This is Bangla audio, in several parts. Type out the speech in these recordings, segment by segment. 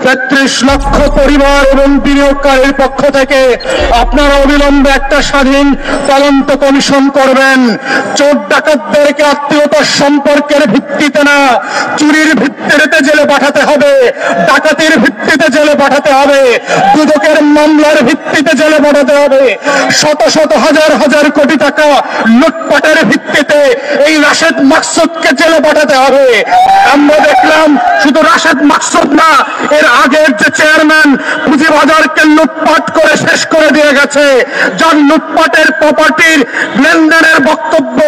33 লক্ষ পরিবার এবং বিনিয়োগকারীর পক্ষ থেকে আপনারা অবিলম্বে একটা স্বাধীন তদন্ত কমিশন করবেন। চোর ডাকাতদেরকে আত্মীয়তার সম্পর্কের ভিত্তিতে না, চুরির ভিত্তিতে জেলে পাঠাতে হবে, ডাকাতির ভিত্তিতে জেলে পাঠাতে হবে, দুদকের মামলার ভিত্তিতে জেলে পাঠাতে হবে, শত শত হাজার হাজার কোটি টাকা লুটপাটের ভিত্তিতে এই রাশেদ মাকসুদকে জেলে পাঠাতে হবে। আমরা দেখলাম শুধু রাশেদ মাকসুদ না, এর আগের যে চেয়ারম্যান পুঁজিবাজারকে লুটপাট করে শেষ করে দিয়ে গেছে, যার লুটপাটের প্রপার্টির লেনদেনের বক্তব্য,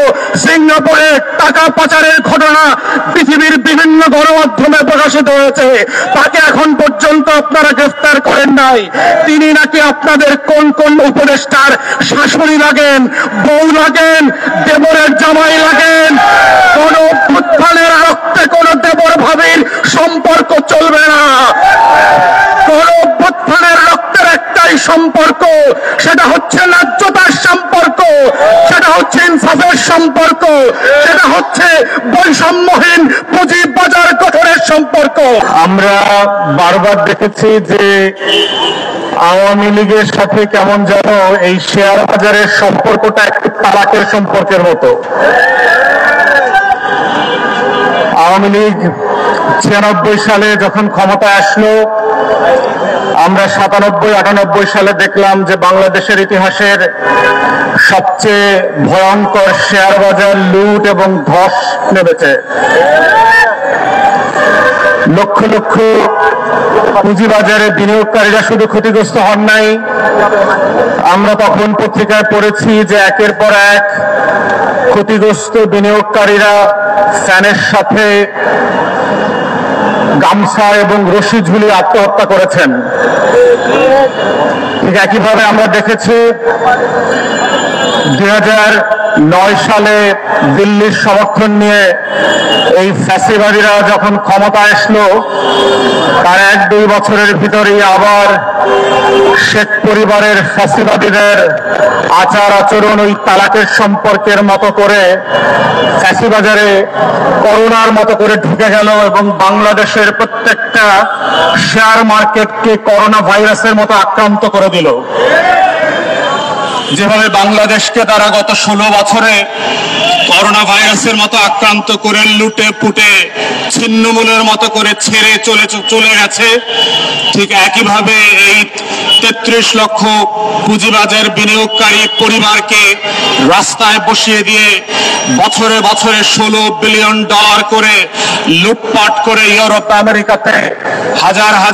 সিঙ্গাপুরে টাকা পাচারের ঘটনা পৃথিবীর বিভিন্ন গণমাধ্যমে প্রকাশিত হয়েছে, তাকে এখন পর্যন্ত আপনারা গ্রেফতার করেন নাই। তিনি নাকি আপনাদের কোন কোন উপদেষ্টার শাশুড়ি লাগেন, বউ লাগেন, দেবরের জামাই লাগেন। কোন অভ্যুত্থানের রক্তে কোন দেবর ভাবির সম্পর্ক চলবে না। কোন অভ্যুত্থানের রক্তের একটাই সম্পর্ক, সেটা হচ্ছে ন্যায্যতার সম্পর্ক, সেটা হচ্ছে ইনসাফের সম্পর্ক, সেটা হচ্ছে বৈষম্যহীন পুঁজি বাজার গঠনের সম্পর্ক। আমরা বারবার দেখেছি যে আওয়ামী লীগের সাথে কেমন যেন এই শেয়ার বাজারের সম্পর্কটা একটু তালাকের সম্পর্কের মতো। আওয়ামী লীগ 96 সালে যখন ক্ষমতায় আসলো, আমরা 97-98 সালে দেখলাম যে বাংলাদেশের ইতিহাসের সবচেয়ে ভয়ঙ্কর শেয়ার বাজার লুট এবং ধস নেমেছে। লক্ষ লক্ষ পুঁজিবাজারে বিনিয়োগকারীরা শুধু ক্ষতিগ্রস্ত হন নাই, আমরা তখন পত্রিকায় পড়েছি যে একের পর এক ক্ষতিগ্রস্ত বিনিয়োগকারীরা ফ্যানের সাথে গামছা এবং রশি ঝুলিয়ে আত্মহত্যা করেছেন। ঠিক একইভাবে আমরা দেখেছি 2009 সালে দিল্লির সমর্থন নিয়ে এই ফ্যাসিবাদীরা যখন ক্ষমতায় আসলো, তার 1-2 বছরের ভিতরেই আবার শেখ পরিবারের ফ্যাসিবাদীদের আচার আচরণ ওই তালাকের সম্পর্কের মতো করে ফ্যাসিবাজারে করোনার মতো করে ঢুকে গেল এবং বাংলাদেশের প্রত্যেকটা শেয়ার মার্কেটকে করোনা ভাইরাসের মতো আক্রান্ত করে দিল। যেভাবে বাংলাদেশকে তারা গত 16 বছরে করোনা ভাইরাসের মতো আক্রান্ত করে লুটে পুটে ছিন্নমূলের মতো করে ছেড়ে চলে গেছে, ঠিক একইভাবে এই 33 লক্ষ পুঁজিবাজার বিনিয়োগকারী পরিবারকে রাস্তায় বসিয়ে দিয়ে বছরে বছরে $16 বিলিয়ন করে লুটপাট করে ইউরোপ আমেরিকাতে হাজার হাজার